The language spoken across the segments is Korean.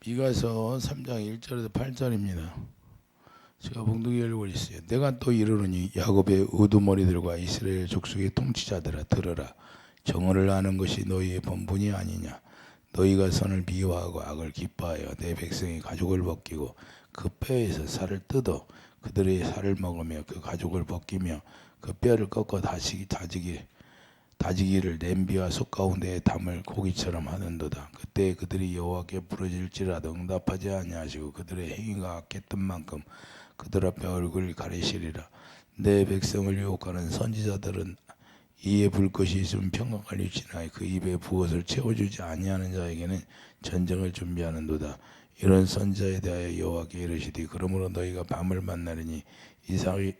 미가서 3장 1절에서 8절입니다. 제가 봉독이 열고 있어요. 내가 또 이르노니 야곱의 우두머리들과 이스라엘 족속의 통치자들아 들으라. 정오를 아는 것이 너희의 본분이 아니냐. 너희가 선을 미워하고 악을 기뻐하여 내 백성의 가죽을 벗기고 그 뼈에서 살을 뜯어 그들의 살을 먹으며 그 가죽을 벗기며 그 뼈를 꺾어 다지기를 냄비와 솥 가운데에 담을 고기처럼 하는도다. 그때 그들이 여호와께 부르짖을지라도 응답하지 아니하시고 그들의 행위가 악했던 만큼 그들 앞에 얼굴을 가리시리라. 내 백성을 유혹하는 선지자들은 이에 불 것이 있으면 평강을 유치나니 그 입에 부엇을 채워주지 아니하는 자에게는 전쟁을 준비하는도다. 이런 선지자에 대하여 여호와께 이르시되 그러므로 너희가 밤을 만나리니 이삭이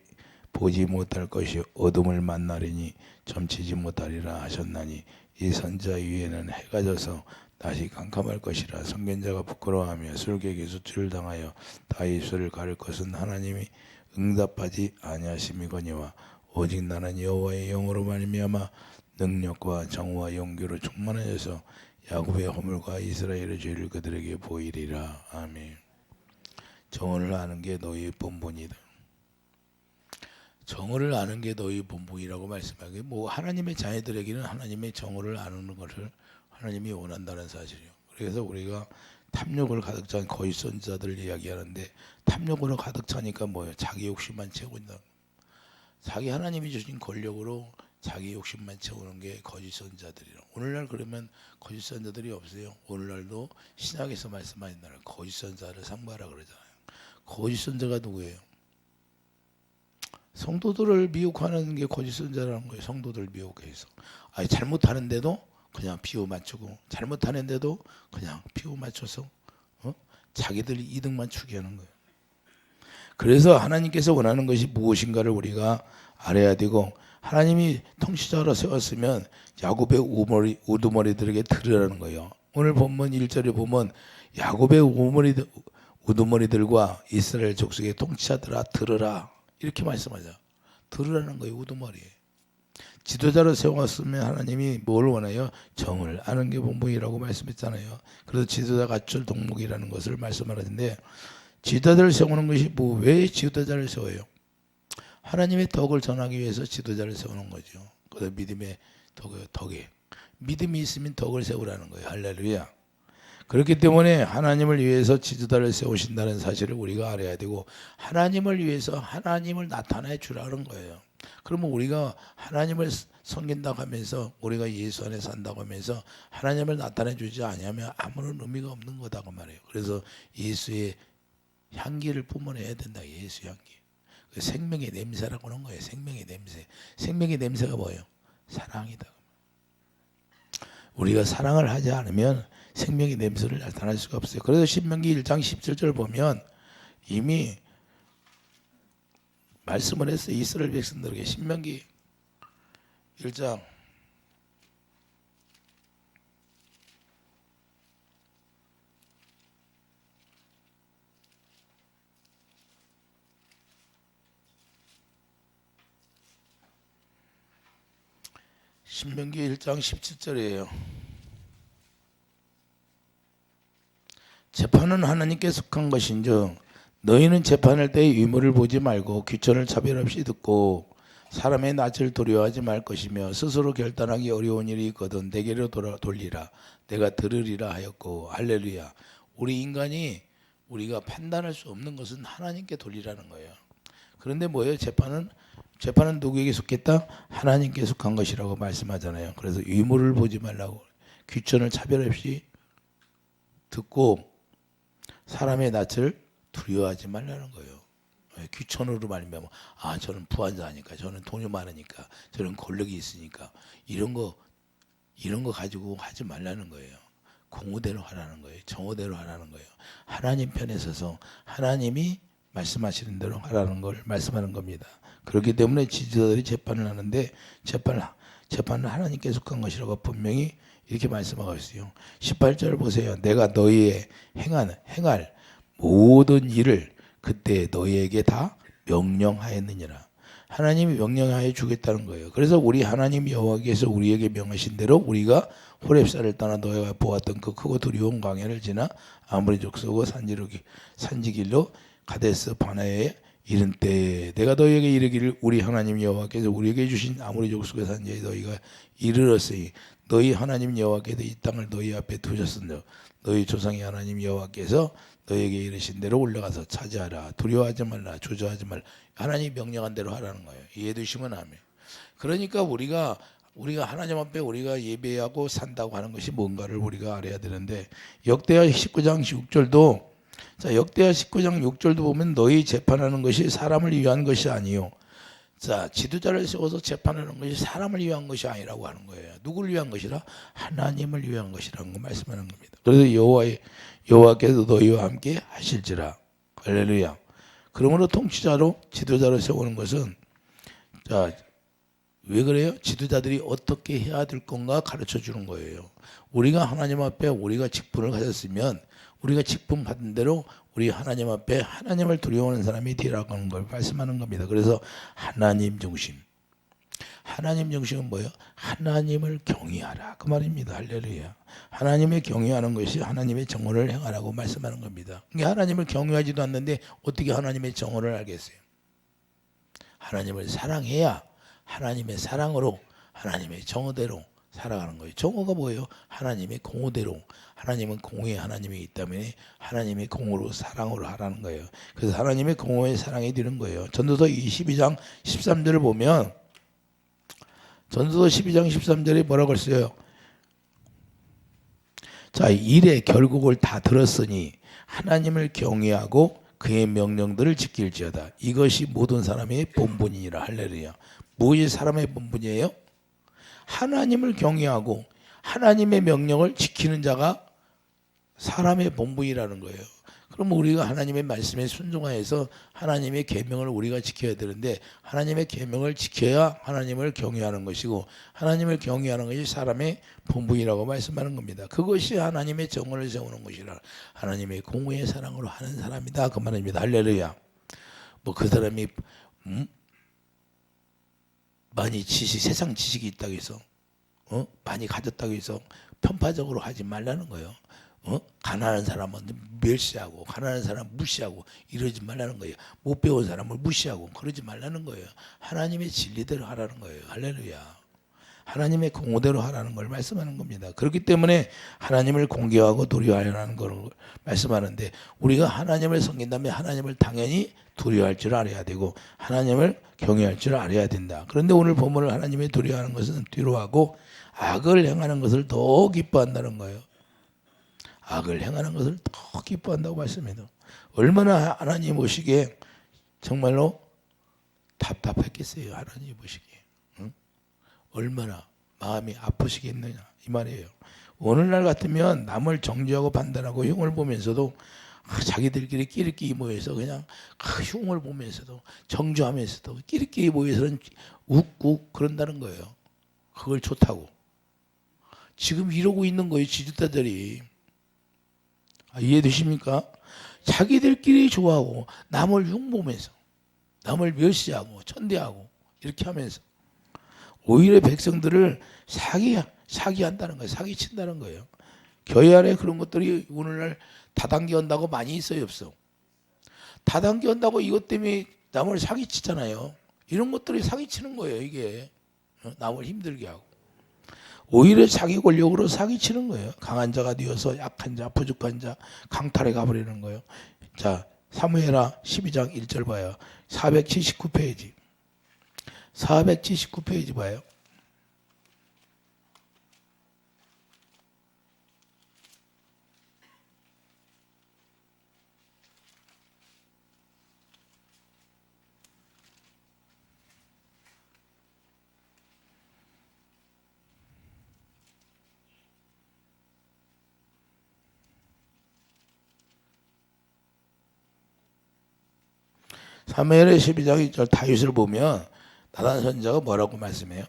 보지 못할 것이 어둠을 만나리니 점치지 못하리라 하셨나니 이 선지자 위에는 해가 져서 다시 캄캄할 것이라. 선견자가 부끄러워하며 술객의 수치를 당하여 다 입술을 가릴 것은 하나님이 응답하지 아니하심이거니와 오직 나는 여호와의 영으로 말미암아 능력과 정의와 용기로 충만하여서 야곱의 허물과 이스라엘의 죄를 그들에게 보이리라. 아멘. 정언을 아는 게 너희의 본분이다. 정오를 아는 게 너희 본분이라고 말씀하기, 뭐 하나님의 자녀들에게는 하나님의 정오를 아는 것을 하나님이 원한다는 사실이요. 그래서 우리가 탐욕을 가득 찬 거짓 선지자들 이야기하는데, 탐욕으로 가득 차니까 뭐예요? 자기 욕심만 채운다. 자기 하나님이 주신 권력으로 자기 욕심만 채우는 게 거짓 선지자들이라. 오늘날 그러면 거짓 선지자들이 없어요. 오늘날도 신약에서 말씀하신 대로 거짓 선지자를 상부하라 그러잖아요. 거짓 선지자가 누구예요? 성도들을 미혹하는 게 거짓 선지자라는 거예요. 성도들 미혹해서 잘못하는데도 그냥 비유 맞추고, 잘못하는데도 그냥 비유 맞춰서 자기들 이득만 추구하는 거예요. 그래서 하나님께서 원하는 것이 무엇인가를 우리가 알아야 되고, 하나님이 통치자로 세웠으면 야곱의 우두머리들에게 들으라는 거예요. 오늘 본문 1절에 보면 야곱의 우두머리들과 이스라엘 족속의 통치자들아 들으라 이렇게 말씀하죠. 들으라는 거예요. 우두머리. 지도자로 세웠으면 하나님이 뭘 원해요? 정을 아는 게 본분이라고 말씀했잖아요. 그래서 지도자 갖출 덕목이라는 것을 말씀하는데, 지도자를 세우는 것이 왜 지도자를 세워요? 하나님의 덕을 전하기 위해서 지도자를 세우는 거죠. 그래서 믿음의 덕에 믿음이 있으면 덕을 세우라는 거예요. 할렐루야. 그렇기 때문에 하나님을 위해서 지도자를 세우신다는 사실을 우리가 알아야 되고, 하나님을 위해서 하나님을 나타내 주라는 거예요. 그러면 우리가 하나님을 섬긴다고 하면서, 우리가 예수 안에 산다고 하면서 하나님을 나타내 주지 않으면 아무런 의미가 없는 거다고 말해요. 그래서 예수의 향기를 뿜어내야 된다. 예수 향기. 생명의 냄새라고 하는 거예요. 생명의 냄새. 생명의 냄새가 뭐예요? 사랑이다. 우리가 사랑을 하지 않으면 생명의 냄새를 나타낼 수가 없어요. 그래서 신명기 1장 17절 보면 이미 말씀을 했어요. 이스라엘 백성들에게. 신명기 1장 17절이에요. 재판은 하나님께 속한 것인즉 너희는 재판할 때 유물을 보지 말고 귀천을 차별 없이 듣고 사람의 낯을 두려워하지 말 것이며 스스로 결단하기 어려운 일이 있거든 내게로 돌리라. 내가 들으리라 하였고. 할렐루야. 우리 인간이 우리가 판단할 수 없는 것은 하나님께 돌리라는 거예요. 그런데 뭐예요? 재판은 누구에게 속했다? 하나님께 속한 것이라고 말씀하잖아요. 그래서 유물을 보지 말라고, 귀천을 차별 없이 듣고 사람의 낯을 두려워하지 말라는 거예요. 귀천으로 말하면 저는 부한자니까, 저는 돈이 많으니까, 저는 권력이 있으니까 이런 거 가지고 하지 말라는 거예요. 공의대로 하라는 거예요. 정의대로 하라는 거예요. 하나님 편에 서서 하나님이 말씀하시는 대로 하라는 걸 말씀하는 겁니다. 그렇기 때문에 지도자들이 재판을 하는데, 재판은 하나님께 속한 것이라고 분명히 이렇게 말씀하고 있어요. 18절 보세요. 내가 너희의 행할 모든 일을 그때 너희에게 다 명령하였느니라. 하나님이 명령하여 주겠다는 거예요. 그래서 우리 하나님 여호와께서 우리에게 명하신 대로 우리가 호렙산을 떠나 너희가 보았던 그 크고 두려운 광야를 지나 아모리 족속의 산지길로 가데스 바네아에 이른 때에 내가 너희에게 이르기를 우리 하나님 여호와께서 우리에게 주신 아모리 족속의 산지에 너희가 이르렀으니 너희 하나님 여호와께서 이 땅을 너희 앞에 두셨으며 너희 조상의 하나님 여호와께서 너희에게 이르신 대로 올라가서 차지하라. 두려워하지 말라. 주저하지 말라. 하나님이 명령한 대로 하라는 거예요. 이해되시면 아멘. 그러니까 우리가 하나님 앞에 우리가 예배하고 산다고 하는 것이 뭔가를 우리가 알아야 되는데, 역대하 19장 6절도, 자, 역대하 19장 6절도 보면 너희 재판하는 것이 사람을 위한 것이 아니요. 자, 지도자를 세워서 재판하는 것이 사람을 위한 것이 아니라고 하는 거예요. 누구를 위한 것이라? 하나님을 위한 것이라는 거 말씀하는 겁니다. 그래서 여호와께서 너희와 함께 하실지라. 할렐루야. 그러므로 통치자로 지도자로 세우는 것은, 자, 왜 그래요? 지도자들이 어떻게 해야 될 건가 가르쳐 주는 거예요. 우리가 하나님 앞에 우리가 직분을 가졌으면 우리가 직분 받은 대로 우리 하나님 앞에 하나님을 두려워하는 사람이 되라고 하는 걸 말씀하는 겁니다. 그래서 하나님 중심. 하나님 중심은 뭐예요? 하나님을 경외하라. 그 말입니다. 할렐루야. 하나님을 경외하는 것이 하나님의 정언을 행하라고 말씀하는 겁니다. 그러니까 하나님을 경외하지도 않는데 어떻게 하나님의 정언을 알겠어요? 하나님을 사랑해야 하나님의 사랑으로 하나님의 정오대로 살아가는 거예요. 정오가 뭐예요? 하나님의 공오대로. 하나님은 공오의 하나님이 있기 때문에 하나님의 공오로 사랑으로 하라는 거예요. 그래서 하나님의 공오의 사랑이 되는 거예요. 전도서 22장 13절을 보면, 전도서 12장 13절에 뭐라고 했어요? 자, 일의 결국을 다 들었으니 하나님을 경외하고 그의 명령들을 지킬지어다. 이것이 모든 사람의 본분이니라. 할렐루야. 무엇이 사람의 본분이에요? 하나님을 경외하고 하나님의 명령을 지키는 자가 사람의 본분이라는 거예요. 그럼 우리가 하나님의 말씀에 순종하여서 하나님의 계명을 우리가 지켜야 되는데, 하나님의 계명을 지켜야 하나님을 경외하는 것이고, 하나님을 경외하는 것이 사람의 본분이라고 말씀하는 겁니다. 그것이 하나님의 정언을 세우는 것이라. 하나님의 공의의 사랑으로 하는 사람이다, 그 말입니다. 할렐루야. 뭐 그 사람이 많이 세상 지식이 있다고 해서 많이 가졌다고 해서 편파적으로 하지 말라는 거예요. 가난한 사람은 멸시하고 가난한 사람 무시하고 이러지 말라는 거예요. 못 배운 사람을 무시하고 그러지 말라는 거예요. 하나님의 진리대로 하라는 거예요. 할렐루야. 하나님의 공의대로 하라는 걸 말씀하는 겁니다. 그렇기 때문에 하나님을 공경하고 두려워하라는 걸 말씀하는데, 우리가 하나님을 섬긴다면 하나님을 당연히 두려워할 줄 알아야 되고 하나님을 경외할 줄 알아야 된다. 그런데 오늘 본문을 하나님의 두려워하는 것은 뒤로하고 악을 행하는 것을 더 기뻐한다는 거예요. 악을 행하는 것을 더 기뻐한다고 말씀해요. 얼마나 하나님 보시기에 정말로 답답했겠어요. 하나님 보시기에. 얼마나 마음이 아프시겠느냐 이 말이에요. 오늘날 같으면 남을 정죄하고 판단하고 흉을 보면서도 자기들끼리 끼리끼리 모여서 그냥 흉을 보면서도 정죄하면서도 끼리끼리 모여서는 웃고 그런다는 거예요. 그걸 좋다고. 지금 이러고 있는 거예요. 지도자들이. 이해되십니까? 자기들끼리 좋아하고 남을 흉보면서 남을 멸시하고 천대하고 이렇게 하면서 오히려 백성들을 사기한다는 거예요. 사기친다는 거예요. 교회 안에 그런 것들이 오늘날 다단계 온다고 많이 있어요, 없어? 다단계 온다고 이것 때문에 남을 사기치잖아요. 이런 것들이 사기치는 거예요, 이게. 남을 힘들게 하고. 오히려 자기 권력으로 사기치는 거예요. 강한 자가 되어서 약한 자, 부족한 자, 강탈해 가버리는 거예요. 자, 사무엘하 12장 1절 봐요. 479페이지. 479페이지 봐요. 사무엘의 12장 1절 다윗을 보면 나단 선지자가 뭐라고 말씀해요?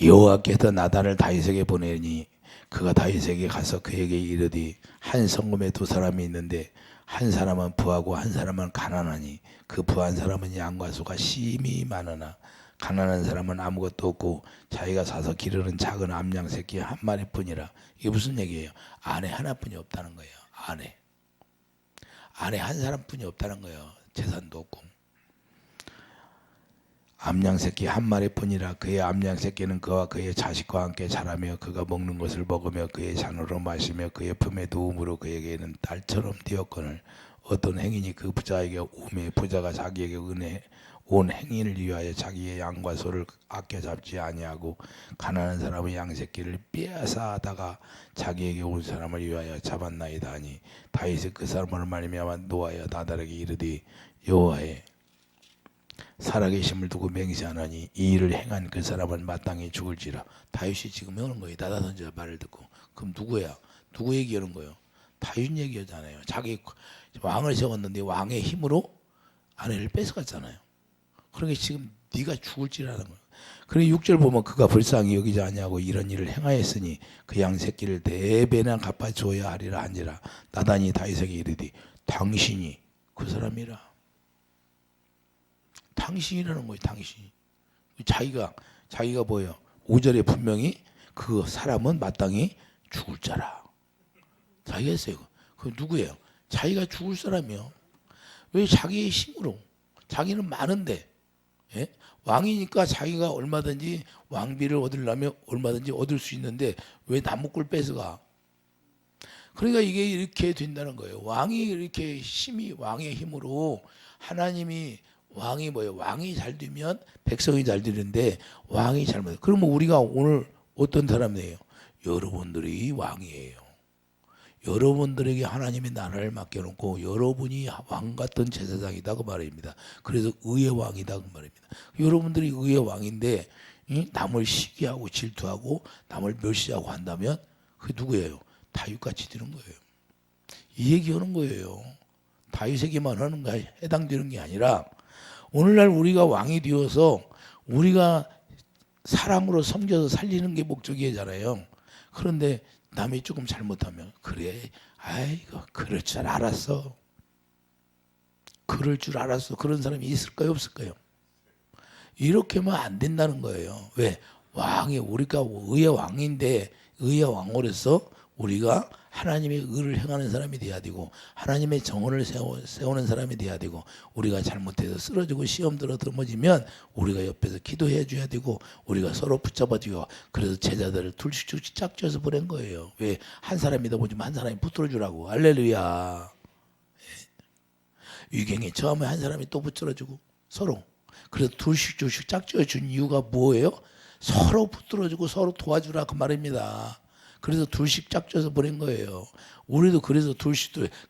여호와께서 나단을 다윗에게 보내니 그가 다윗에게 가서 그에게 이르되 한 성읍에 두 사람이 있는데 한 사람은 부하고 한 사람은 가난하니 그 부한 사람은 양과 소가 심히 많으나 가난한 사람은 아무것도 없고 자기가 사서 기르는 작은 암양 새끼 한 마리뿐이라. 이게 무슨 얘기예요? 아내 하나뿐이 없다는 거예요. 아내 한 사람뿐이 없다는 거예요. 재산도 없고. 암양 새끼 한 마리뿐이라. 그의 암양 새끼는 그와 그의 자식과 함께 자라며 그가 먹는 것을 먹으며 그의 잔으로 마시며 그의 품에 누움으로 그에게는 딸처럼 되었거늘 어떤 행인이 그 부자에게 오매 부자가 자기에게 은혜 온 행인을 위하여 자기의 양과 소를 아껴 잡지 아니하고 가난한 사람의 양 새끼를 빼앗아 하다가 자기에게 온 사람을 위하여 잡았나이다 하니 다윗이 그 사람을 말미암아 노하여 나달에게 이르되 여호와의 살아계심을 두고 맹세하노니 이 일을 행한 그 사람은 마땅히 죽을지라. 다윗이 지금 하는 거예요. 나단 선지자 말을 듣고. 그럼 누구야? 누구 얘기하는 거예요? 다윗 얘기하잖아요. 자기 왕을 세웠는데 왕의 힘으로 아내를 뺏어갔잖아요. 그러니까 지금 네가 죽을지라는 거예요. 그러니 6절 보면 그가 불쌍히 여기지 아니하고 이런 일을 행하였으니 그 양 새끼를 4배나 갚아줘야 하리라 한지라. 나단이 다윗에게 이르되 당신이 그 사람이라. 당신이라는 거예요. 당신이. 자기가 뭐예요? 5절에 분명히 그 사람은 마땅히 죽을 자라. 자기가 했어요. 그 누구예요? 자기가 죽을 사람이요. 왜 자기의 힘으로? 자기는 많은데, 예? 왕이니까 자기가 얼마든지 왕비를 얻으려면 얼마든지 얻을 수 있는데 왜 나무꾼을 뺏어가? 그러니까 이게 이렇게 된다는 거예요. 왕이 이렇게 왕의 힘으로 하나님이 왕이 뭐예요? 왕이 잘 되면 백성이 잘 되는데 왕이 잘못. 그러면 우리가 오늘 어떤 사람이에요? 여러분들이 왕이에요. 여러분들에게 하나님의 나라를 맡겨놓고 여러분이 왕 같은 제사장이다 그 말입니다. 그래서 의의 왕이다 그 말입니다. 여러분들이 의의 왕인데 남을 시기하고 질투하고 남을 멸시하고 한다면 그게 누구예요? 다윗같이 되는 거예요. 이 얘기하는 거예요. 다윗에게만 하는 거에 해당되는 게 아니라 오늘날 우리가 왕이 되어서 우리가 사랑으로 섬겨서 살리는 게 목적이잖아요. 그런데 남이 조금 잘못하면 그래 아이고 그럴 줄 알았어. 그럴 줄 알았어. 그런 사람이 있을까요 없을까요? 이렇게 하면 안 된다는 거예요. 왜? 우리가 의의 왕인데 의의 왕으로서 우리가 하나님의 의를 행하는 사람이 돼야 되고 하나님의 정언을 세우는 사람이 돼야 되고 우리가 잘못해서 쓰러지고 시험 들어 넘어지면 우리가 옆에서 기도해 줘야 되고 우리가 서로 붙잡아주고 그래서 제자들을 둘씩 짝져서 보낸 거예요. 왜? 한 사람이다 보지만 한 사람이 붙들어 주라고. 할렐루야. 위경에 처음에 한 사람이 또 붙들어 주고 서로 그래서 둘씩 짝져 준 이유가 뭐예요? 서로 붙들어 주고 서로 도와주라 그 말입니다. 그래서 둘씩 짝져서 보낸 거예요. 우리도 그래서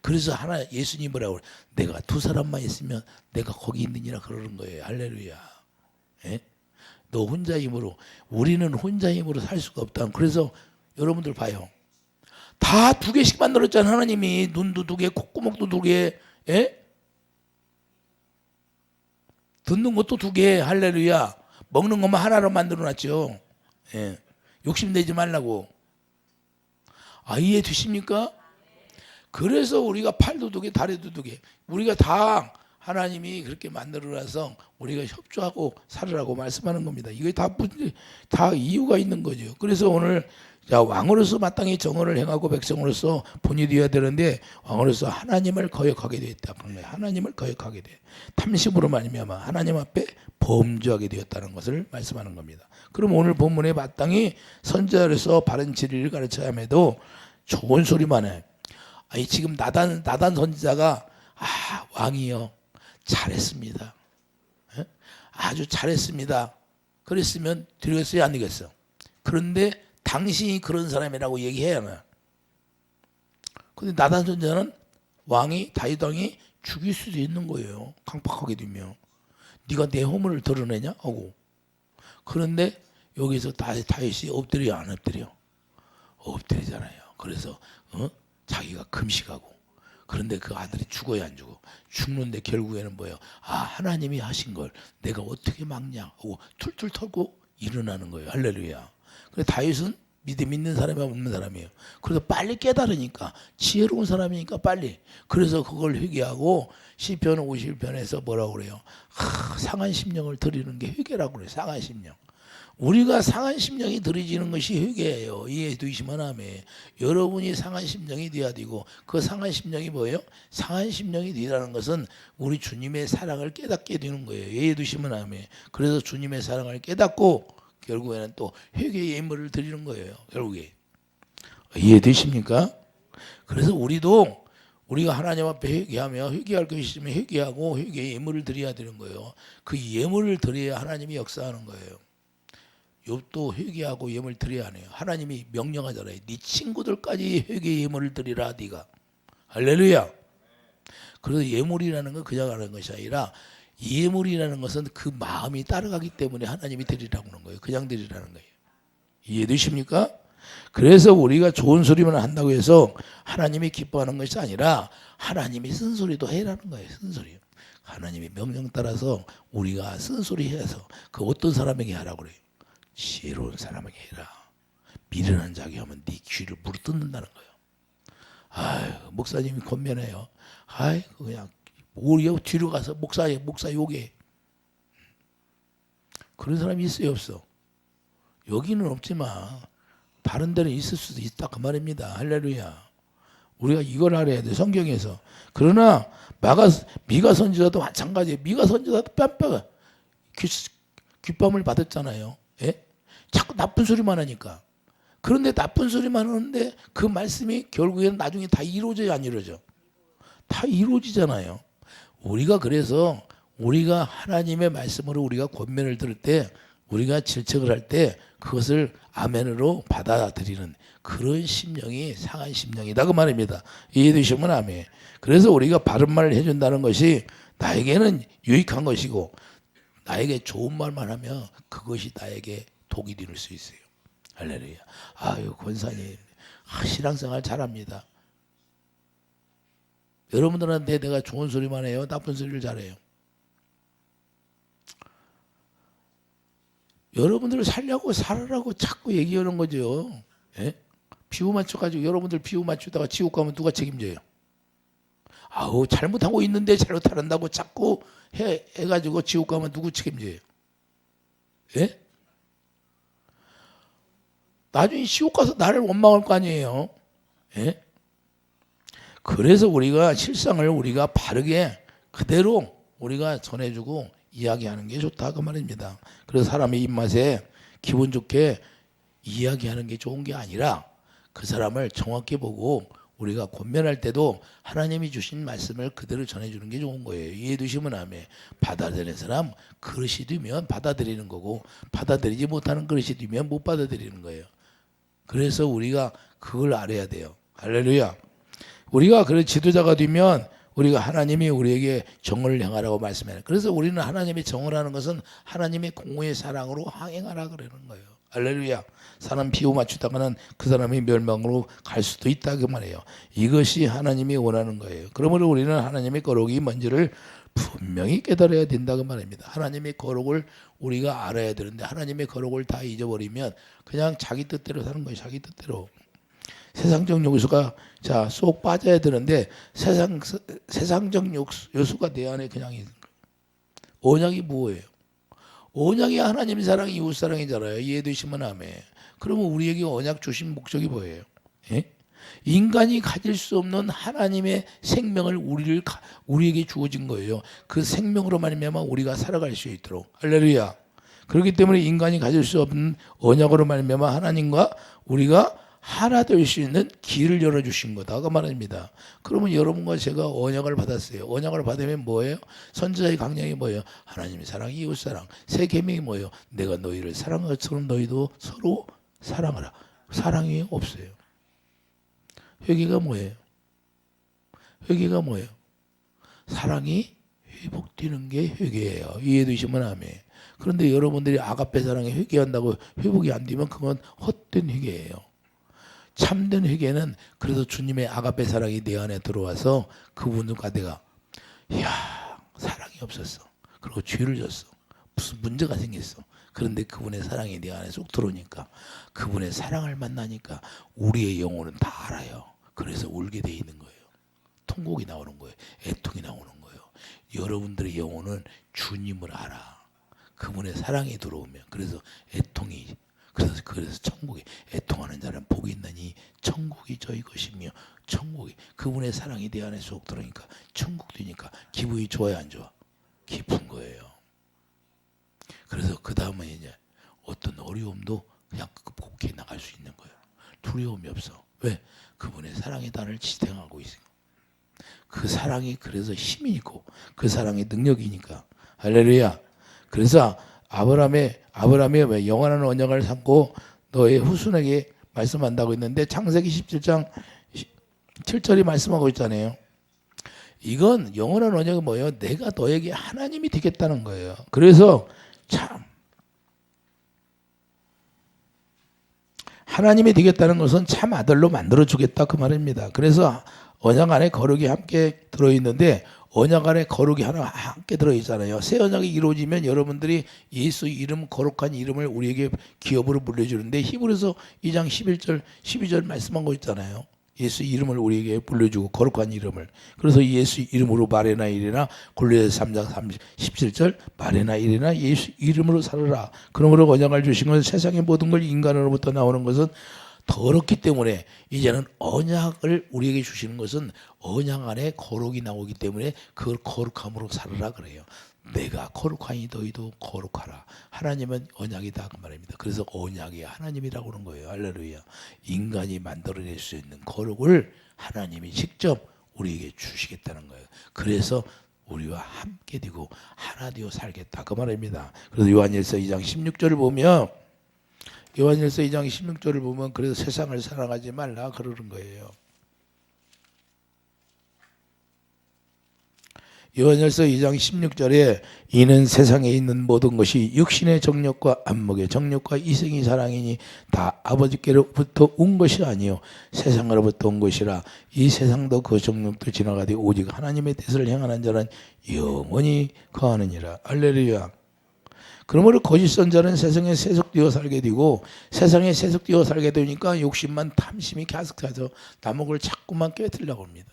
그래서 하나 예수님 뭐라고 내가 두 사람만 있으면 내가 거기 있느니라 그러는 거예요. 할렐루야. 예? 너 혼자 힘으로 우리는 혼자 힘으로 살 수가 없다. 그래서 여러분들 봐요. 다 2개씩 만들었잖아. 하나님이 눈도 2개, 콧구멍도 2개, 예? 듣는 것도 2개. 할렐루야. 먹는 것만 하나로 만들어놨죠. 예. 욕심내지 말라고. 이해 되십니까? 그래서 우리가 팔도 2개, 다리도 2개. 우리가 다 하나님이 그렇게 만들어놔서 우리가 협조하고 살으라고 말씀하는 겁니다. 이게 다 이유가 있는 거죠. 그래서 오늘 왕으로서 마땅히 정언을 행하고 백성으로서 본이 되어야 되는데 왕으로서 하나님을 거역하게 되었다. 하나님을 거역하게 돼. 탐심으로 말미암아 하나님 앞에 범죄하게 되었다는 것을 말씀하는 겁니다. 그럼 오늘 본문에 마땅히 선지자로서 바른 진리를 가르쳐야 함에도 좋은 소리만 해. 지금 나단 선지자가 왕이요 잘했습니다. 아주 잘했습니다. 그랬으면 되겠어요 안 되겠어? 그런데 당신이 그런 사람이라고 얘기해야 하나? 근데 나단 선지자는 다윗 왕이 죽일 수도 있는 거예요. 강팍하게 되면 네가 내 허물을 드러내냐 하고. 그런데 여기서 다윗이 엎드려 안 엎드려? 엎드리잖아요. 그래서 자기가 금식하고 그런데 그 아들이 죽어야 안 죽어? 죽는데 결국에는 뭐예요? 하나님이 하신 걸 내가 어떻게 막냐 하고 툴툴 털고 일어나는 거예요. 할렐루야. 그래서 다윗은 믿음 있는 사람이 없는 사람이에요. 그래서 빨리 깨달으니까 지혜로운 사람이니까 빨리. 그래서 그걸 회개하고 시편 51편에서 뭐라고 그래요? 상한 심령을 드리는 게 회개라고 그래요. 상한 심령. 우리가 상한 심령이 들어지는 것이 회개예요. 이해해 두시면 하면 여러분이 상한 심령이 돼야 되고 그 상한 심령이 뭐예요? 상한 심령이 되라는 것은 우리 주님의 사랑을 깨닫게 되는 거예요. 이해해 두시면 하면 그래서 주님의 사랑을 깨닫고 결국에는 또 회개의 예물을 드리는 거예요. 결국에 이해되십니까? 그래서 우리가 하나님 앞에 회개하며 회개할 것이 있으면 회개하고 회개의 예물을 드려야 되는 거예요. 그 예물을 드려야 하나님이 역사하는 거예요. 욥도 회개하고 예물 드려야 하네요. 하나님이 명령하잖아요. 네 친구들까지 회개 예물을 드리라 네가. 할렐루야. 그래서 예물이라는 건 그냥 하는 것이 아니라 예물이라는 것은 그 마음이 따라가기 때문에 하나님이 드리라고 하는 거예요. 그냥 드리라는 거예요. 이해되십니까? 그래서 우리가 좋은 소리만 한다고 해서 하나님이 기뻐하는 것이 아니라 하나님이 쓴소리도 해라는 거예요. 쓴소리. 하나님이 명령 따라서 우리가 쓴소리 해서 그 어떤 사람에게 하라고 그래요. 지혜로운 사람에게 해라. 미련한 자에게 하면 네 귀를 물어뜯는다는 거예요. 아유, 목사님이 권면해요. 아이, 그냥 오히려 뒤로 가서 목사 욕해. 그런 사람이 있어요, 없어? 여기는 없지만 다른 데는 있을 수도 있다 그 말입니다. 할렐루야. 우리가 이걸 알아야 돼, 성경에서. 그러나 미가 선지자도 마찬가지예요. 미가 선지자도 뺨빠가 귓밤을 받았잖아요. 예? 자꾸 나쁜 소리만 하니까. 그런데 나쁜 소리만 하는데 그 말씀이 결국에는 나중에 다 이루어져요, 안 이루어져? 다 이루어지잖아요. 우리가 그래서 우리가 하나님의 말씀으로 우리가 권면을 들을 때 우리가 질책을 할 때 그것을 아멘으로 받아들이는 그런 심령이 상한 심령이다 그 말입니다. 이해되시면 아멘. 그래서 우리가 바른 말을 해준다는 것이 나에게는 유익한 것이고 나에게 좋은 말만 하면 그것이 나에게 독이 될 수 있어요. 할렐루야. 아유 권사님 신앙생활 잘합니다. 여러분들한테 내가 좋은 소리만 해요? 나쁜 소리를 잘해요? 여러분들을 살라고 자꾸 얘기하는 거죠. 예? 비유 맞춰가지고 여러분들 비유 맞추다가 지옥 가면 누가 책임져요? 아우 잘못하고 있는데 잘못한다고 자꾸 해가지고 지옥 가면 누구 책임져요? 예? 나중에 지옥 가서 나를 원망할 거 아니에요. 예? 그래서 우리가 실상을 우리가 바르게 그대로 우리가 전해주고 이야기하는 게 좋다 그 말입니다. 그래서 사람의 입맛에 기분 좋게 이야기하는 게 좋은 게 아니라 그 사람을 정확히 보고 우리가 권면할 때도 하나님이 주신 말씀을 그대로 전해주는 게 좋은 거예요. 이해되시면 아멘. 받아들이는 사람 그릇이 되면 받아들이는 거고 받아들이지 못하는 그릇이 되면 못 받아들이는 거예요. 그래서 우리가 그걸 알아야 돼요. 할렐루야. 우리가 그런 지도자가 되면 우리가 하나님이 우리에게 정을 행하라고 말씀해요. 그래서 우리는 하나님의 정을 하는 것은 하나님의 공의의 사랑으로 항행하라 그러는 거예요. 할렐루야. 사람 비유 맞추다가는 그 사람이 멸망으로 갈 수도 있다 그 말이에요. 이것이 하나님이 원하는 거예요. 그러므로 우리는 하나님의 거룩이 뭔지를 분명히 깨달아야 된다 그 말입니다. 하나님의 거룩을 우리가 알아야 되는데 하나님의 거룩을 다 잊어버리면 그냥 자기 뜻대로 사는 거예요. 자기 뜻대로. 세상적 요소가 쏙 빠져야 되는데 세상적 요소가 내 안에 그냥 있는 거예요. 언약이 뭐예요? 언약이 하나님 사랑, 이웃 사랑이잖아요. 이해되시면 아멘. 그러면 우리에게 언약 주신 목적이 뭐예요? 예? 인간이 가질 수 없는 하나님의 생명을 우리에게 주어진 거예요. 그 생명으로 말미암아 우리가 살아갈 수 있도록. 할렐루야. 그렇기 때문에 인간이 가질 수 없는 언약으로 말미암아 하나님과 우리가 하나 될 수 있는 길을 열어주신 거다 그 말입니다. 그러면 여러분과 제가 언약을 받았어요. 언약을 받으면 뭐예요? 선지자의 강령이 뭐예요? 하나님의 사랑, 이웃 사랑. 새 계명이 뭐예요? 내가 너희를 사랑한 것처럼 너희도 서로 사랑하라. 사랑이 없어요. 회개가 뭐예요? 회개가 뭐예요? 사랑이 회복되는 게 회개예요. 이해되시면 아멘. 그런데 여러분들이 아가페 사랑에 회개한다고 회복이 안 되면 그건 헛된 회개예요. 참된 회개는 그래서 주님의 아가페 사랑이 내 안에 들어와서 그분과 내가 사랑이 없었어. 그리고 죄를 졌어. 무슨 문제가 생겼어. 그런데 그분의 사랑이 내 안에 쏙 들어오니까 그분의 사랑을 만나니까 우리의 영혼은 다 알아요. 그래서 울게 돼 있는 거예요. 통곡이 나오는 거예요. 애통이 나오는 거예요. 여러분들의 영혼은 주님을 알아. 그분의 사랑이 들어오면 그래서 애통이 그래서 천국에 애통하는 자는 복이 있나니 천국이 저희 것이며 천국이 그분의 사랑이 내 안에 쏙 들어오니까 천국 되니까 기분이 좋아요 안 좋아? 기쁜 거예요. 그래서 그 다음은 이제 어떤 어려움도 그냥 극복해 나갈 수 있는 거예요. 두려움이 없어. 왜? 그분의 사랑이 나를 지탱하고 있어요. 그 사랑이 그래서 힘이 있고 그 사랑의 능력이니까 할렐루야. 그래서 아브라함이 왜 영원한 언약을 삼고 너의 후손에게 말씀한다고 했는데 창세기 17장 7절이 말씀하고 있잖아요. 이건 영원한 언약이 뭐예요? 내가 너에게 하나님이 되겠다는 거예요. 그래서 참 하나님이 되겠다는 것은 참 아들로 만들어주겠다 그 말입니다. 그래서 언약 안에 거룩이 함께 들어있는데 언약 안에 거룩이 하나 함께 들어있잖아요. 새 언약이 이루어지면 여러분들이 예수 이름 거룩한 이름을 우리에게 기업으로 물려주는데 히브리서 2장 11절 12절 말씀한 거 있잖아요. 예수 이름을 우리에게 불려주고 거룩한 이름을. 그래서 예수 이름으로 말해나 이래나 골로새서 3장 17절 말해나 이래나 예수 이름으로 살아라. 그러므로 언약을 주신 것은 세상의 모든 걸 인간으로부터 나오는 것은 더럽기 때문에 이제는 언약을 우리에게 주시는 것은 언약 안에 거룩이 나오기 때문에 그걸 거룩함으로 살아라 그래요. 내가 거룩하니 너희도 거룩하라. 하나님은 언약이다 그 말입니다. 그래서 언약이 하나님이라고 하는 거예요. 할렐루야. 인간이 만들어낼 수 있는 거룩을 하나님이 직접 우리에게 주시겠다는 거예요. 그래서 우리와 함께 되고 하나 되어 살겠다 그 말입니다. 그래서 요한일서 2장 16절을 보면 요한일서 2장 16절을 보면 그래서 세상을 사랑하지 말라 그러는 거예요. 요한일서 2장 16절에 이는 세상에 있는 모든 것이 육신의 정욕과 안목의 정욕과 이생의 사랑이니 다 아버지께로부터 온 것이 아니요 세상으로부터 온 것이라. 이 세상도 그 정욕도 지나가되 오직 하나님의 뜻을 행하는 자는 영원히 거하느니라. 할렐루야. 그러므로 거짓 선자는 세상에 세속되어 살게 되고 세상에 세속되어 살게 되니까 욕심만 탐심이 가득해서 남목을 자꾸만 깨뜨리려고 합니다.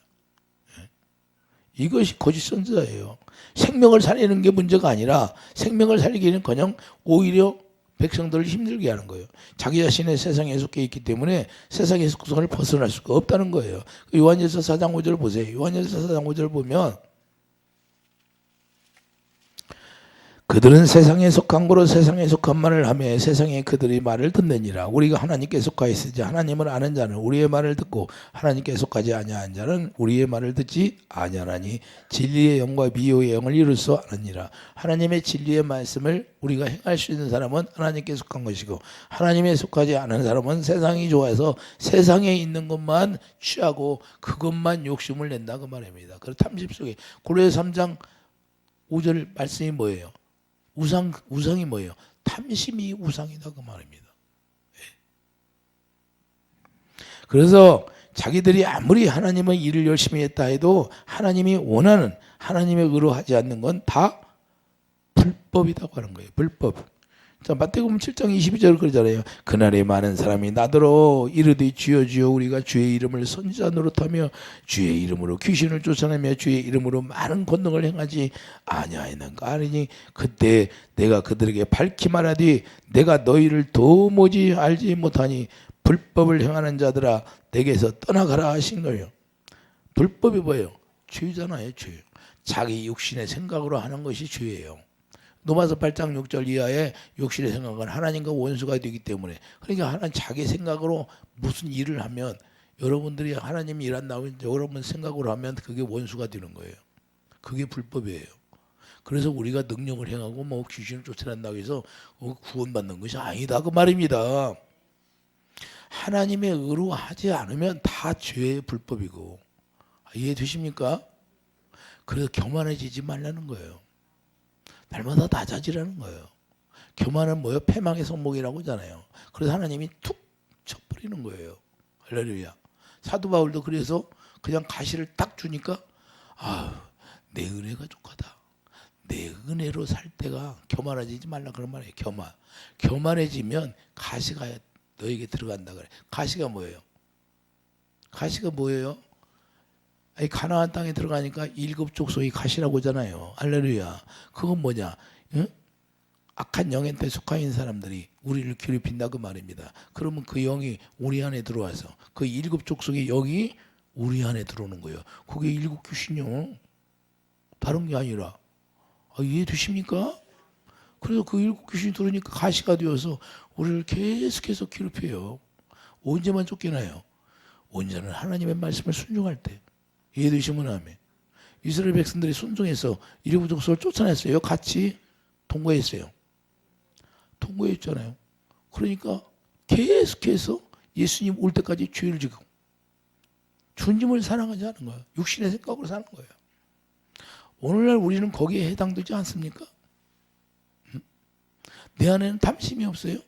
이것이 거짓 선자예요. 생명을 살리는 게 문제가 아니라 생명을 살리기는커녕 오히려 백성들을 힘들게 하는 거예요. 자기 자신의 세상에 속해 있기 때문에 세상의 속성을 벗어날 수가 없다는 거예요. 요한일서 4장 5절 보세요. 요한일서 4장 5절 보면 그들은 세상에 속한 거로 세상에 속한 말을 하며 세상에 그들의 말을 듣느니라. 우리가 하나님께 속하였으지 하나님을 아는 자는 우리의 말을 듣고 하나님께 속하지 아니한 자는 우리의 말을 듣지 아니하나니 진리의 영과 미호의 영을 이룰 수 아느니라. 하나님의 진리의 말씀을 우리가 행할 수 있는 사람은 하나님께 속한 것이고 하나님에 속하지 않은 사람은 세상이 좋아해서 세상에 있는 것만 취하고 그것만 욕심을 낸다 그 말입니다. 그래서 탐심 속에 골로새 3장 5절 말씀이 뭐예요? 우상이 뭐예요? 탐심이 우상이다 그 말입니다. 그래서 자기들이 아무리 하나님의 일을 열심히 했다 해도 하나님이 원하는 하나님의 의로 하지 않는 건 다 불법이라고 하는 거예요. 불법. 자, 마태복음 7장 22절 그러잖아요. 그날에 많은 사람이 나더러 이르되 주여 주여 우리가 주의 이름을 선지자 노릇하며 주의 이름으로 귀신을 쫓아내며 주의 이름으로 많은 권능을 행하지 아니하였는가 하니 그때 내가 그들에게 밝히 말하되 내가 너희를 도무지 알지 못하니 불법을 행하는 자들아 내게서 떠나가라 하신 거예요. 불법이 뭐예요? 죄잖아요. 죄. 자기 육신의 생각으로 하는 것이 죄예요. 로마서 8장 6절 이하의 욕심의 생각은 하나님과 원수가 되기 때문에 그러니까 하나님 자기 생각으로 무슨 일을 하면 여러분들이 하나님 일한다고 여러분 생각으로 하면 그게 원수가 되는 거예요. 그게 불법이에요. 그래서 우리가 능력을 행하고 뭐 귀신을 쫓아낸다고 해서 구원받는 것이 아니다 그 말입니다. 하나님의 의로 하지 않으면 다 죄의 불법이고 이해되십니까? 그래서 교만해지지 말라는 거예요. 날마다 낮아지라는 거예요. 교만은 뭐예요? 패망의 성목이라고 하잖아요. 그래서 하나님이 툭 쳐버리는 거예요. 할렐루야. 사도 바울도 그래서 그냥 가시를 딱 주니까 내 은혜가 족하다. 내 은혜로 살 때가 교만해지지 말라 그런 말이에요. 교만해지면 가시가 너에게 들어간다 그래. 가시가 뭐예요? 가시가 뭐예요? 아니 가나안 땅에 들어가니까 일곱 족속이 가시라고 하잖아요. 할렐루야. 그건 뭐냐? 응? 악한 영한테 속한 사람들이 우리를 괴롭힌다 그 말입니다. 그러면 그 영이 우리 안에 들어와서 그 일곱 족속의 영이 우리 안에 들어오는 거예요. 그게 일곱 귀신이요. 다른 게 아니라. 이해되십니까? 그래서 그 일곱 귀신이 들어오니까 가시가 되어서 우리를 계속해서 괴롭혀요. 언제만 쫓겨나요? 언제는 하나님의 말씀을 순종할 때. 이해되시면 아멘. 이스라엘 백성들이 순종해서 일곱 족속을 쫓아냈어요. 같이 통과했어요. 통과했잖아요. 그러니까 계속해서 예수님 올 때까지 죄를 지고 주님을 사랑하지 않은 거예요. 육신의 생각으로 사는 거예요. 오늘날 우리는 거기에 해당되지 않습니까? 내 안에는 탐심이 없어요?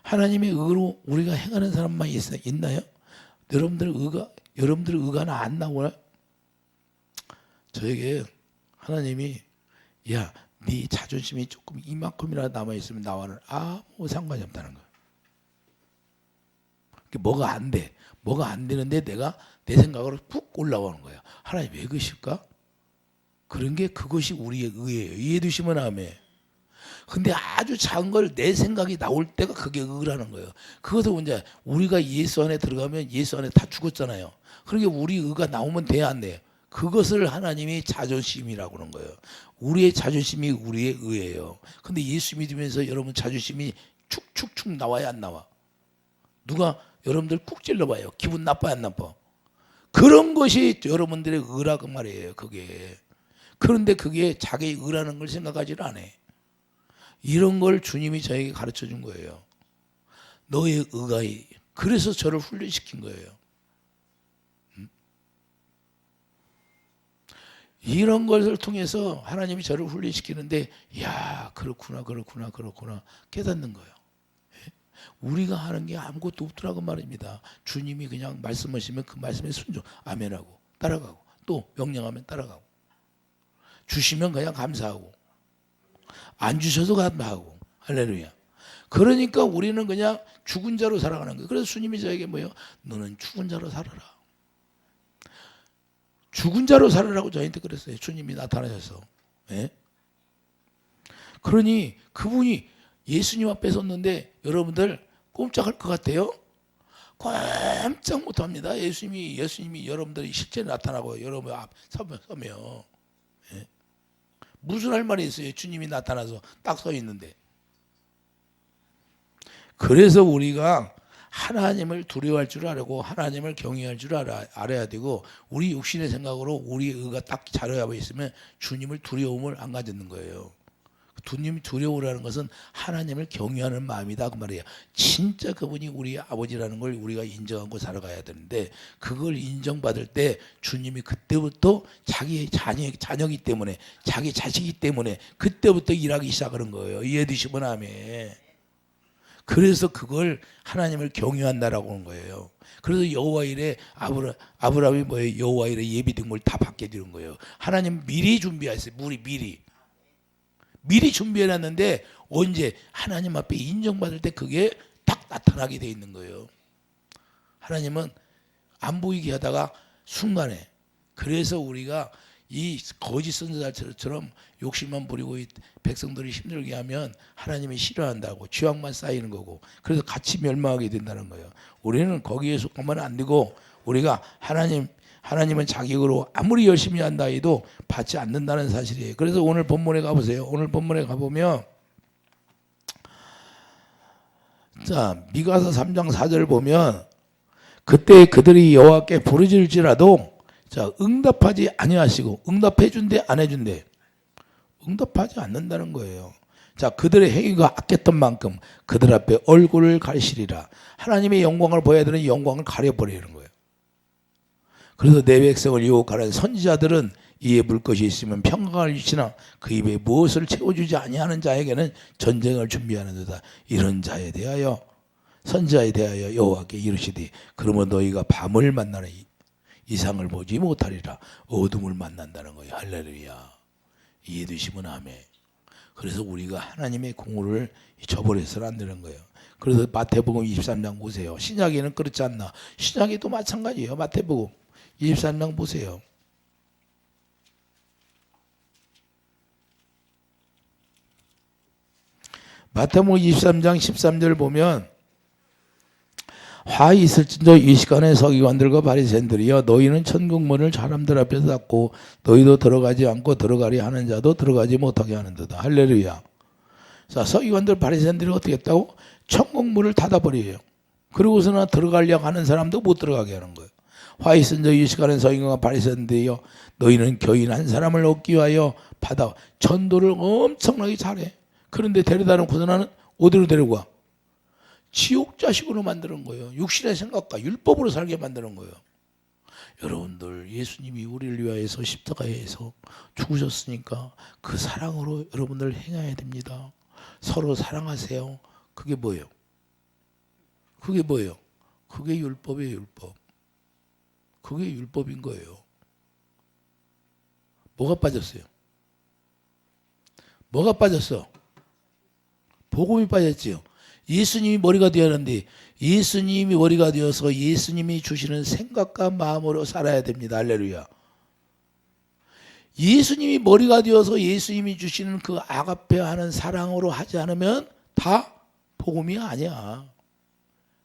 하나님의 의로 우리가 행하는 사람만 있나요? 여러분들 의가는 안 나오나요? 저에게 하나님이 네 자존심이 조금 이만큼이라도 남아있으면 나와는 아무 상관이 없다는 거예요. 뭐가 안 돼. 뭐가 안 되는데 내가 내 생각으로 푹 올라오는 거예요. 하나님 왜 그러실까? 그런 게 그것이 우리의 의예요. 이해되시면 아멘. 근데 아주 작은 걸 내 생각이 나올 때가 그게 의라는 거예요. 그것도 이제 우리가 예수 안에 들어가면 예수 안에 다 죽었잖아요. 그러니까 우리 의가 나오면 돼야 안 돼요. 그것을 하나님이 자존심이라고 하는 거예요. 우리의 자존심이 우리의 의예요. 근데 예수 믿으면서 여러분 자존심이 축축축 나와야 안 나와? 누가 여러분들 꾹 찔러봐요. 기분 나빠야 안 나빠? 그런 것이 여러분들의 의라고 말이에요. 그게. 그런데 그게 자기의 의라는 걸 생각하지를 않아요. 이런 걸 주님이 저에게 가르쳐 준 거예요. 너의 의가 그래서 저를 훈련시킨 거예요. 이런 것을 통해서 하나님이 저를 훈련시키는데 그렇구나 깨닫는 거예요. 우리가 하는 게 아무것도 없더라고 말입니다. 주님이 그냥 말씀하시면 그 말씀에 순종 아멘하고 따라가고 또 명령하면 따라가고 주시면 그냥 감사하고 안 주셔도 감사하고 할렐루야. 그러니까 우리는 그냥 죽은 자로 살아가는 거예요. 그래서 주님이 저에게 너는 죽은 자로 살아라. 죽은 자로 살아라고 저한테 그랬어요. 주님이 나타나셔서. 그러니 그분이 예수님 앞에 섰는데 여러분들 꼼짝할 것 같아요? 꼼짝 못합니다. 예수님이 여러분들이 실제 나타나고 여러분 앞 서면 무슨 할 말이 있어요? 주님이 나타나서 딱 서 있는데. 그래서 우리가 하나님을 두려워할 줄 알고 하나님을 경외할 줄 알아야 되고 우리 육신의 생각으로 우리의 의가 딱 자료잡아 있으면 주님을 두려움을 안 가지는 거예요. 주님이 두려우라는 것은 하나님을 경외하는 마음이다 그 말이에요. 진짜 그분이 우리 아버지라는 걸 우리가 인정하고 살아가야 되는데 그걸 인정받을 때 주님이 그때부터 자기의 자녀이기 때문에 자기 자식이기 때문에 그때부터 일하기 시작하는 거예요. 이해되시면 아멘. 그래서 그걸 하나님을 경외한다라고 하는 거예요. 그래서 여호와 일에 아브라함이 여호와 일에 예비등을 다 받게 되는 거예요. 하나님 미리 준비했어요. 미리 준비해놨는데 언제 하나님 앞에 인정받을 때 그게 딱 나타나게 돼 있는 거예요. 하나님은 안 보이게 하다가 순간에. 그래서 우리가 이 거짓 선지자처럼 욕심만 부리고 백성들이 힘들게 하면 하나님이 싫어한다고 죄악만 쌓이는 거고 그래서 같이 멸망하게 된다는 거예요. 우리는 거기에 속하면 안 되고 우리가 하나님은 자격으로 아무리 열심히 한다 해도 받지 않는다는 사실이에요. 그래서 오늘 본문에 가보세요. 오늘 본문에 가보면 미가서 3장 4절 보면 그때 그들이 여호와께 부르짖을지라도 응답하지 아니하시고 응답해 준대 안 해준대? 응답하지 않는다는 거예요. 그들의 행위가 악했던 만큼 그들 앞에 얼굴을 가리시리라. 하나님의 영광을 보여야 되는 영광을 가려버리는 거예요. 그래서 내 백성을 유혹하는 선지자들은 이에 물 것이 있으면 평강을 주시나 그 입에 무엇을 채워주지 아니하는 자에게는 전쟁을 준비하는도다. 이런 자에 대하여 선지자에 대하여 여호와께 이르시되 그러면 너희가 밤을 만나는 이상을 보지 못하리라. 어둠을 만난다는 거예요. 할렐루야. 이해되시면 아멘. 그래서 우리가 하나님의 공의를 저버려서는 안 되는 거예요. 그래서 마태복음 23장 보세요. 신약에는 그렇지 않나? 신약에도 마찬가지예요. 마태복음 23장 보세요. 마태복음 23장 13절 보면 화 있을진저 이 시간에 서기관들과 바리새인들이여 너희는 천국문을 사람들 앞에서 닫고 너희도 들어가지 않고 들어가려 하는 자도 들어가지 못하게 하는도다. 할렐루야. 자, 서기관들 바리새인들이 어떻게 했다고? 천국문을 닫아버려요. 그러고서는 들어가려고 하는 사람도 못 들어가게 하는 거예요. 화 있을진저 이 시간에 서기관과 바리새인들이여 너희는 교인 한 사람을 얻기 위하여 받아 전도를 엄청나게 잘해. 그런데 데려다 놓고서는 어디로 데려가? 지옥 자식으로 만드는 거예요. 육신의 생각과 율법으로 살게 만드는 거예요. 여러분들 예수님이 우리를 위하여서 십자가에서 죽으셨으니까 그 사랑으로 여러분들 행해야 됩니다. 서로 사랑하세요. 그게 뭐예요? 그게 뭐예요? 그게 율법이에요. 율법. 그게 율법인 거예요. 뭐가 빠졌어요? 뭐가 빠졌어? 복음이 빠졌지요. 예수님이 머리가 되었는데 예수님이 머리가 되어서 예수님이 주시는 생각과 마음으로 살아야 됩니다. 할렐루야. 예수님이 머리가 되어서 예수님이 주시는 그 아가페 하는 사랑으로 하지 않으면 다 복음이 아니야.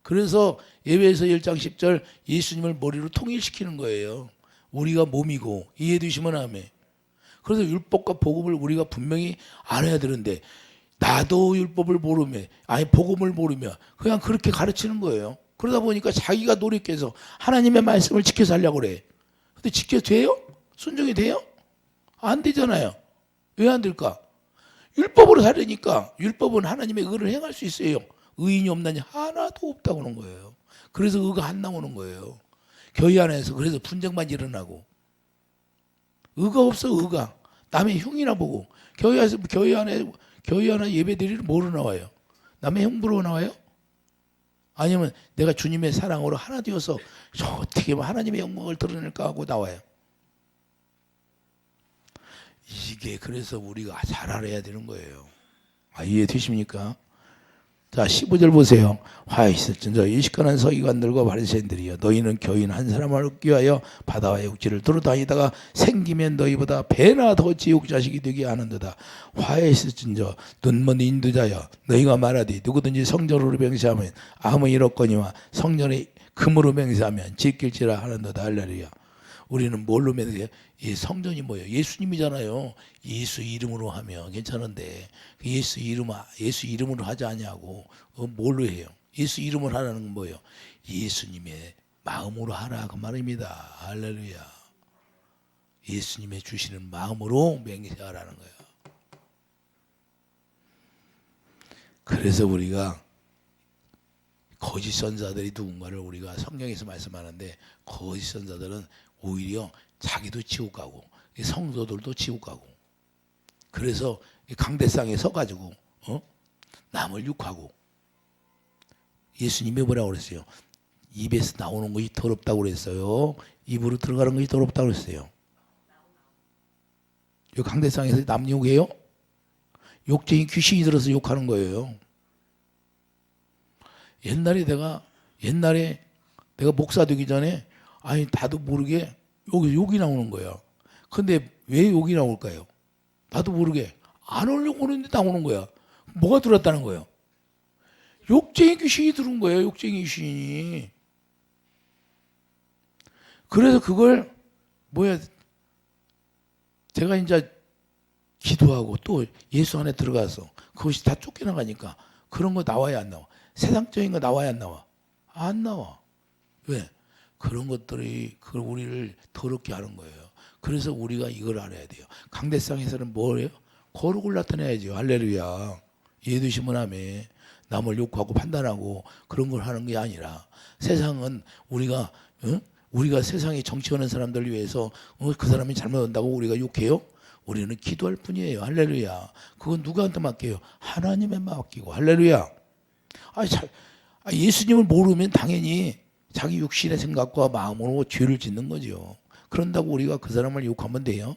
그래서 예배에서 1장 10절 예수님을 머리로 통일시키는 거예요. 우리가 몸이고 이해되시면 아멘. 그래서 율법과 복음을 우리가 분명히 알아야 되는데 나도 율법을 모르며 아니 복음을 모르며 그냥 그렇게 가르치는 거예요. 그러다 보니까 자기가 노력해서 하나님의 말씀을 지켜 살려고 그래. 근데 지켜 돼요? 순종이 돼요? 안 되잖아요. 왜 안 될까? 율법으로 살으니까 율법은 하나님의 의를 행할 수 있어요. 의인이 없나니 하나도 없다고 하는 거예요. 그래서 의가 안 나오는 거예요. 교회 안에서 그래서 분쟁만 일어나고 의가 없어. 의가 남의 흉이나 보고 교회 안에 예배드리러 뭐로 나와요? 남의 형 보러 나와요? 아니면 내가 주님의 사랑으로 하나 되어서 어떻게 하나님의 영광을 드러낼까 하고 나와요? 이게 그래서 우리가 잘 알아야 되는 거예요. 이해되십니까? 자, 15절 보세요. 화 있을진저 일식하는 서기관들과 바리새인들이여 너희는 교인 한 사람을 얻기 위하여 바다와 육지를 두루다니다가 생기면 너희보다 배나 더 지옥 자식이 되게 하는도다. 화에 있을진저 눈먼 인도자여 너희가 말하되 누구든지 성전으로 맹세하면 아무 일 없거니와 성전에 금으로 맹세하면 지킬지라 하는도다. 할렐루야. 우리는 뭘로 맹세해요? 이 성전이 뭐예요? 예수님이잖아요. 예수 이름으로 하면 괜찮은데 예수 이름으로 하지 않냐고 뭘로 해요? 예수 이름으로 하라는 건 뭐예요? 예수님의 마음으로 하라 그 말입니다. 할렐루야. 예수님의 주시는 마음으로 맹세하라는 거예요. 그래서 우리가 거짓 선자들이 누군가를 우리가 성경에서 말씀하는데 거짓 선자들은 오히려 자기도 지옥 가고 성도들도 지옥 가고 그래서 강대상에 서가지고 남을 욕하고 예수님이 뭐라고 그랬어요? 입에서 나오는 것이 더럽다고 그랬어요. 입으로 들어가는 것이 더럽다고 그랬어요. 이 강대상에서 남 욕해요? 욕쟁이 귀신이 들어서 욕하는 거예요. 옛날에 내가 목사 되기 전에 아니 나도 모르게 욕이 나오는 거야. 근데 왜 욕이 나올까요? 나도 모르게 안 오려고 하는데 나오는 거야. 뭐가 들어왔다는 거예요? 욕쟁이 귀신이 들어온 거예요. 욕쟁이 귀신이. 그래서 그걸 제가 이제 기도하고 또 예수 안에 들어가서 그것이 다 쫓겨나가니까 그런 거 나와야 안 나와? 세상적인 거 나와야 안 나와? 안 나와. 왜? 그런 것들이 그걸 우리를 더럽게 하는 거예요. 그래서 우리가 이걸 알아야 돼요. 강대상에서는 뭐예요? 거룩을 나타내야죠. 할렐루야. 이해되시면 아멘. 남을 욕하고 판단하고 그런 걸 하는 게 아니라 세상은 우리가 세상에 정치하는 사람들을 위해서 그 사람이 잘못한다고 우리가 욕해요? 우리는 기도할 뿐이에요. 할렐루야. 그건 누구한테 맡겨요? 하나님에 맡기고. 할렐루야. 예수님을 모르면 당연히 자기 육신의 생각과 마음으로 죄를 짓는 거죠. 그런다고 우리가 그 사람을 욕하면 돼요?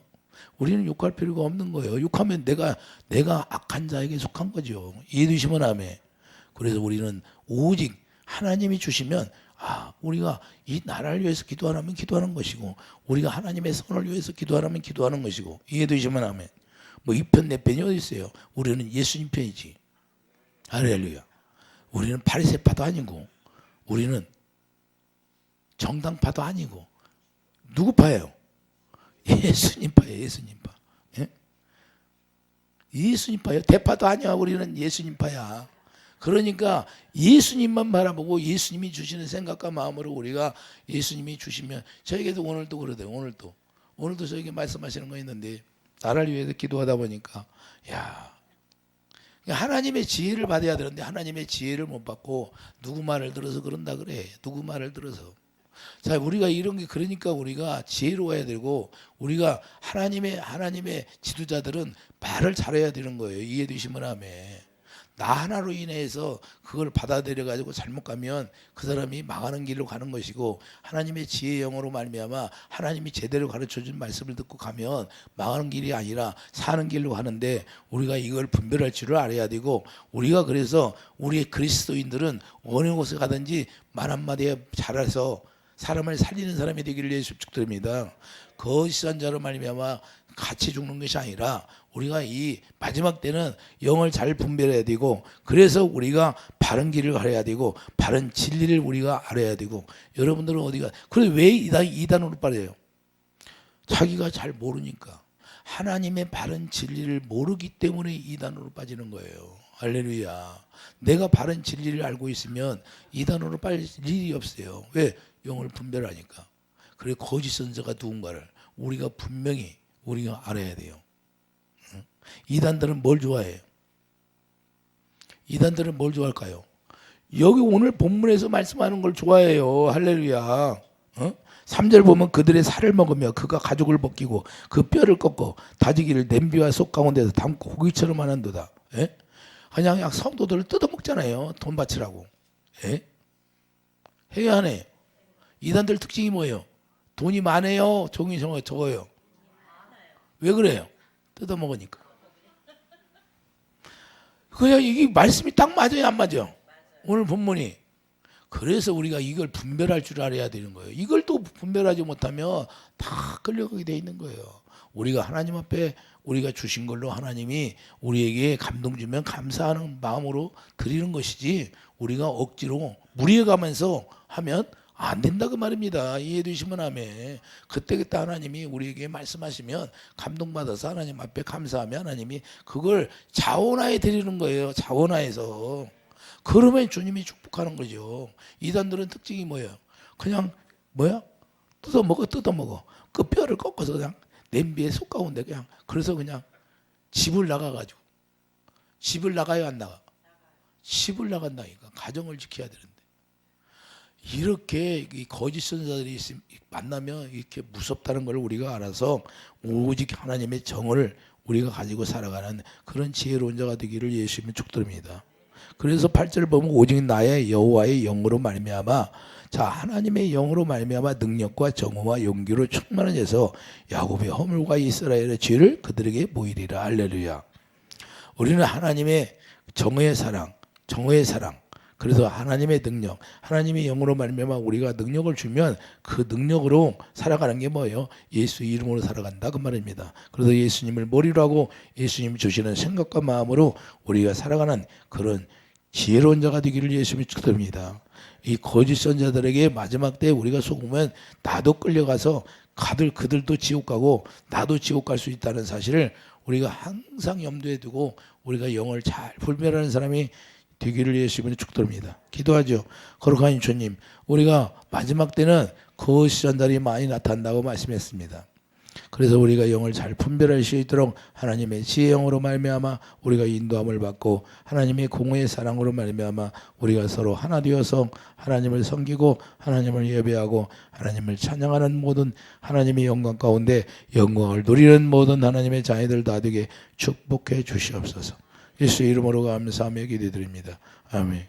우리는 욕할 필요가 없는 거예요. 욕하면 내가 악한 자에게 속한 거죠. 이해되시면 아멘. 그래서 우리는 오직 하나님이 주시면 우리가 이 나라를 위해서 기도하라면 기도하는 것이고, 우리가 하나님의 선을 위해서 기도하라면 기도하는 것이고, 이해되시면 아멘. 뭐 이 편 내 편이 어디 있어요? 우리는 예수님 편이지. 할렐루야. 우리는 바리새파도 아니고, 우리는 정당파도 아니고, 누구 파예요? 예수님 파예요. 예수님 파. 예? 예수님 파예요. 대파도 아니야. 우리는 예수님 파야. 그러니까 예수님만 바라보고 예수님이 주시는 생각과 마음으로 우리가 예수님이 주시면, 저에게도 오늘도 그러대요. 오늘도 저에게 말씀하시는 거 있는데, 나라를 위해서 기도하다 보니까 하나님의 지혜를 받아야 되는데 하나님의 지혜를 못 받고 누구 말을 들어서 그런다 그래. 누구 말을 들어서. 자, 우리가 이런 게, 그러니까 우리가 지혜로워야 되고, 우리가 하나님의 지도자들은 말을 잘해야 되는 거예요. 이해되시면 아멘. 나 하나로 인해서 그걸 받아들여 가지고 잘못 가면 그 사람이 망하는 길로 가는 것이고, 하나님의 지혜의 영으로 말미암아 하나님이 제대로 가르쳐준 말씀을 듣고 가면 망하는 길이 아니라 사는 길로 가는데, 우리가 이걸 분별할 줄을 알아야 되고, 우리가 그래서 우리 그리스도인들은 어느 곳에 가든지 말 한마디에 잘해서 사람을 살리는 사람이 되기를 위해서 축복드립니다. 거짓한 자로 말미암아 같이 죽는 것이 아니라, 우리가 이 마지막 때는 영을 잘 분별해야 되고, 그래서 우리가 바른 길을 가야 되고, 바른 진리를 우리가 알아야 되고. 여러분들은 어디가, 그래서 왜 이단으로 빠져요? 자기가 잘 모르니까. 하나님의 바른 진리를 모르기 때문에 이단으로 빠지는 거예요. 할렐루야. 내가 바른 진리를 알고 있으면 이단으로 빠질 일이 없어요. 왜? 영을 분별하니까. 그래, 거짓 선지자가 누군가를 우리가 분명히 우리가 알아야 돼요. 이단들은 뭘 좋아해요? 이단들은 뭘 좋아할까요? 여기 오늘 본문에서 말씀하는 걸 좋아해요. 할렐루야. 3절 보면 그들의 살을 먹으며 그가 가죽을 벗기고 그 뼈를 꺾고 다지기를 냄비와 속 가운데서 담고 고기처럼 하는도다. 예? 그냥 성도들을 뜯어먹잖아요. 돈 바치라고. 예? 해야 하네. 이단들 특징이 뭐예요? 돈이 많아요? 종이 적어요? 왜 그래요? 뜯어먹으니까. 그냥 이게 말씀이 딱 맞아요, 안 맞아요? 오늘 본문이. 그래서 우리가 이걸 분별할 줄 알아야 되는 거예요. 이걸 또 분별하지 못하면 다 끌려가게 돼 있는 거예요. 우리가 하나님 앞에 우리가 주신 걸로 하나님이 우리에게 감동 주면 감사하는 마음으로 드리는 것이지, 우리가 억지로 무리해 가면서 하면 안 된다 그 말입니다. 이해되시면 아멘. 그때 하나님이 우리에게 말씀하시면 감동받아서 하나님 앞에 감사하면 하나님이 그걸 자원하에 드리는 거예요. 자원하에서. 그러면 주님이 축복하는 거죠. 이단들은 특징이 뭐예요? 그냥 뜯어먹어. 그 뼈를 꺾어서 그냥 냄비에 속 가운데 그냥, 그래서 그냥 집을 나가가지고. 집을 나가요, 안 나가? 집을 나간다니까. 가정을 지켜야 되는데. 이렇게 거짓 선지자들이 만나면 이렇게 무섭다는 걸 우리가 알아서 오직 하나님의 정을 우리가 가지고 살아가는 그런 지혜로운 자가 되기를 예수님이 축복드립니다. 그래서 8절 보면 오직 나의 여호와의 영으로 말미암아, 자, 하나님의 영으로 말미암아 능력과 정의와 용기로 충만한 자서 야곱의 허물과 이스라엘의 죄를 그들에게 보이리라. 할렐루야. 우리는 하나님의 정의의 사랑, 그래서 하나님의 능력, 하나님의 영으로 말미암아 우리가 능력을 주면 그 능력으로 살아가는 게 뭐예요? 예수 이름으로 살아간다 그 말입니다. 그래서 예수님을 머리로 하고 예수님이 주시는 생각과 마음으로 우리가 살아가는 그런 지혜로운 자가 되기를 예수님이 축복합니다. 이 거짓 선지자들에게 마지막 때 우리가 속으면 나도 끌려가서 그들도 지옥 가고 나도 지옥 갈 수 있다는 사실을 우리가 항상 염두에 두고 우리가 영을 잘 분별하는 사람이 되기를 예수님을 축복합니다. 기도하죠. 거룩한 주님, 우리가 마지막 때는 거짓 선지자들이 많이 나타난다고 말씀했습니다. 그래서 우리가 영을 잘 분별할 수 있도록 하나님의 지혜의 영으로 말미암아 우리가 인도함을 받고, 하나님의 공의의 사랑으로 말미암아 우리가 서로 하나 되어서 하나님을 섬기고 하나님을 예배하고 하나님을 찬양하는 모든 하나님의 영광 가운데 영광을 누리는 모든 하나님의 자녀들 다 되게 축복해 주시옵소서. 예수 이름으로 감사하며 기도드립니다. 아멘.